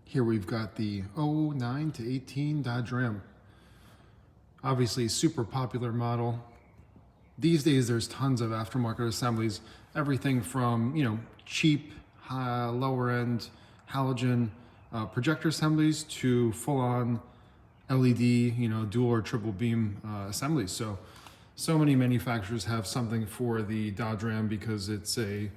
Here we've got the 09 to 18 Dodge Ram. Obviously a super popular model. These days there's tons of aftermarket assemblies, everything from, cheap, lower end halogen projector assemblies to full-on LED, dual or triple beam assemblies. So many manufacturers have something for the Dodge Ram because it's a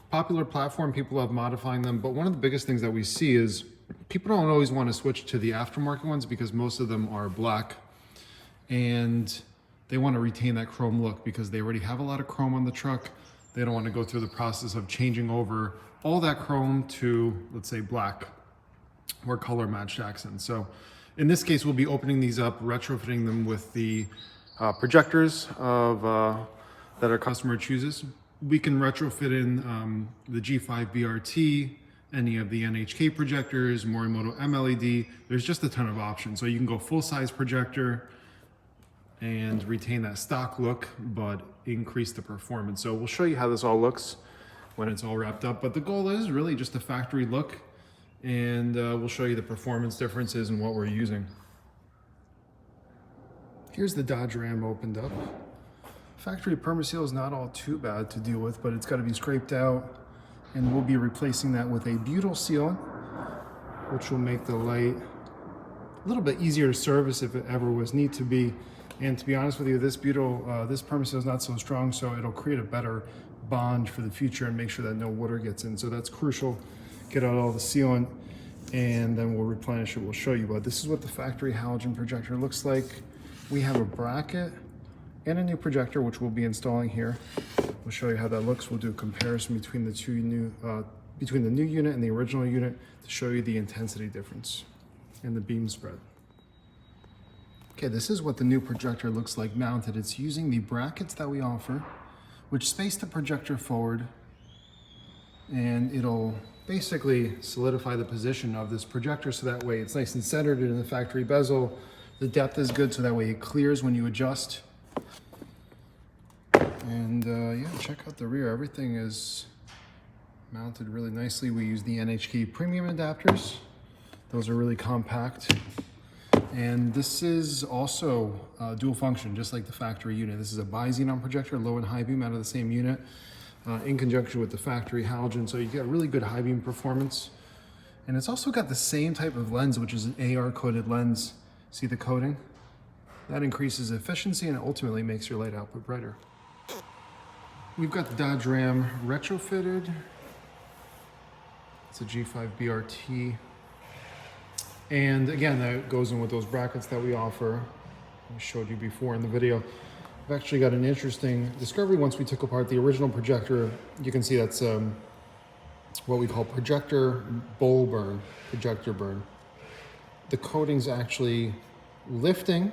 popular platform. People love modifying them, but one of the biggest things that we see is people don't always want to switch to the aftermarket ones because most of them are black and they want to retain that chrome look because they already have a lot of chrome on the truck. They don't want to go through the process of changing over all that chrome to, let's say, black or color matched accents. So in this case, we'll be opening these up, retrofitting them with the projectors that our customer chooses. We can retrofit in the G5-BRT, any of the NHK projectors, Morimoto MLED. There's just a ton of options. So you can go full-size projector and retain that stock look, but increase the performance. So we'll show you how this all looks when it's all wrapped up. But the goal is really just a factory look, and we'll show you the performance differences and what we're using. Here's the Dodge Ram opened up. Factory perma seal is not all too bad to deal with, but it's got to be scraped out, and we'll be replacing that with a butyl seal, which will make the light a little bit easier to service if it ever was need to be. And to be honest with you, this butyl, this perma seal is not so strong, so it'll create a better bond for the future and make sure that no water gets in. So that's crucial. Get out all the sealant, and then we'll replenish it. We'll show you. But this is what the factory halogen projector looks like. We have a bracket and a new projector, which we'll be installing here. We'll show you how that looks. We'll do a comparison between the two between the new unit and the original unit to show you the intensity difference and the beam spread. Okay, this is what the new projector looks like mounted. It's using the brackets that we offer, which space the projector forward, and it'll basically solidify the position of this projector so that way it's nice and centered in the factory bezel. The depth is good so that way it clears when you adjust. And yeah, check out the rear. Everything is mounted really nicely. We use the NHK premium adapters. Those are really compact. And this is also dual function, just like the factory unit. This is a bi-xenon projector, low and high beam out of the same unit, in conjunction with the factory halogen. So you get really good high beam performance. And it's also got the same type of lens, which is an AR coated lens. See the coating? That increases efficiency and ultimately makes your light output brighter. We've got the Dodge Ram retrofitted. It's a G5-BRT. And again, that goes in with those brackets that we offer. I showed you before in the video. We've actually got an interesting discovery once we took apart the original projector. You can see that's what we call projector bowl burn, projector burn. The coating's actually lifting,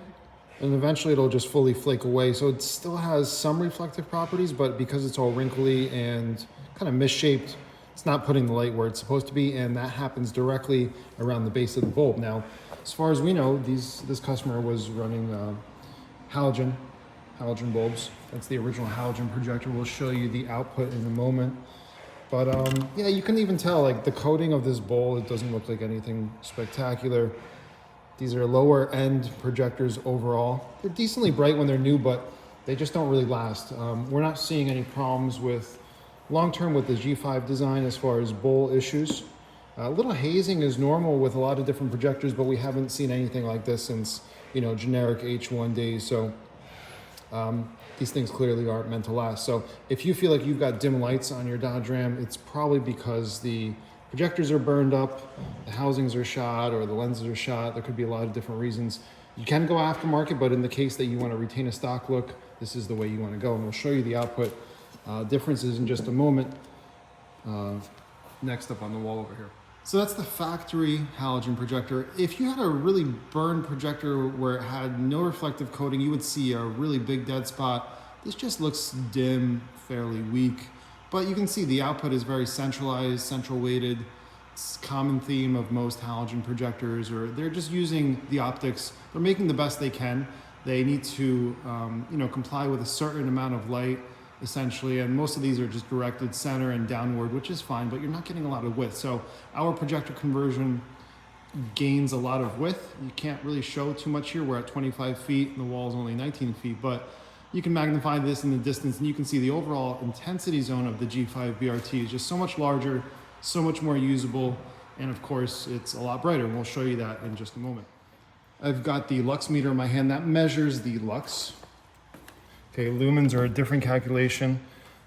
and eventually it'll just fully flake away. So it still has some reflective properties, but because it's all wrinkly and kind of misshaped, it's not putting the light where it's supposed to be, and that happens directly around the base of the bulb. Now, as far as we know, this customer was running halogen bulbs. That's the original halogen projector. We'll show you the output in a moment. But yeah, you can even tell, like, the coating of this bowl, it doesn't look like anything spectacular. These are lower end projectors overall. They're decently bright when they're new, but they just don't really last. We're not seeing any problems with long-term with the G5 design as far as bowl issues. A little hazing is normal with a lot of different projectors, but we haven't seen anything like this since, generic H1 days. So these things clearly aren't meant to last. So if you feel like you've got dim lights on your Dodge Ram, it's probably because the projectors are burned up, the housings are shot, or the lenses are shot. There could be a lot of different reasons. You can go aftermarket, but in the case that you want to retain a stock look, this is the way you want to go. And we'll show you the output differences in just a moment. Next up on the wall over here. So that's the factory halogen projector. If you had a really burned projector where it had no reflective coating, you would see a really big dead spot. This just looks dim, fairly weak, but you can see the output is very centralized, central weighted. It's a common theme of most halogen projectors, or they're just using the optics. They're making the best they can. They need to comply with a certain amount of light, essentially, and most of these are just directed center and downward, which is fine, but you're not getting a lot of width. So our projector conversion gains a lot of width. You can't really show too much here. We're at 25 feet and the wall is only 19 feet, but you can magnify this in the distance and you can see the overall intensity zone of the G5-BRT is just so much larger, so much more usable, and of course it's a lot brighter, and we'll show you that in just a moment. I've got the lux meter in my hand that measures the lux. Okay, lumens are a different calculation.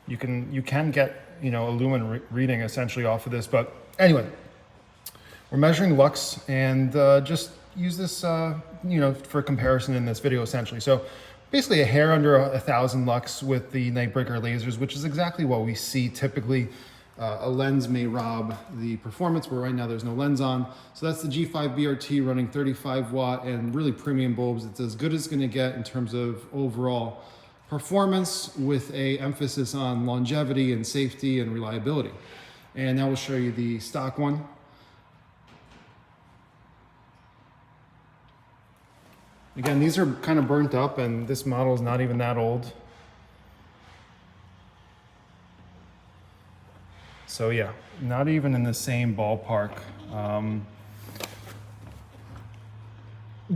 You can get, you know, a lumen reading essentially off of this, but anyway, we're measuring lux, and just use this, you know, for comparison in this video essentially. So basically a hair under 1,000 lux with the Lightwerkz lasers, which is exactly what we see typically. A lens may rob the performance, but right now there's no lens on. So that's the G5-BRT running 35 watt and really premium bulbs. It's as good as it's gonna get in terms of overall performance, with a emphasis on longevity and safety and reliability. And now we'll show you the stock one. Again, these are kind of burnt up, and this model is not even that old. So yeah, not even in the same ballpark.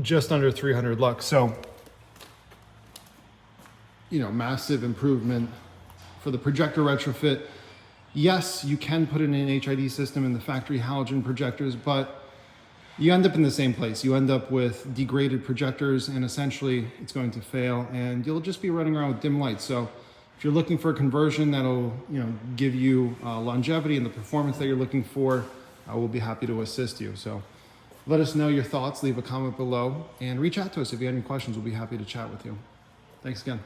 Just under 300 lux. So, you know, massive improvement for the projector retrofit. Yes, you can put in an HID system in the factory halogen projectors, but you end up in the same place. You end up with degraded projectors, and essentially it's going to fail, and you'll just be running around with dim lights. So if you're looking for a conversion that'll, you know, give you longevity and the performance that you're looking for, I will be happy to assist you. So let us know your thoughts, leave a comment below, and reach out to us if you have any questions. We'll be happy to chat with you. Thanks again.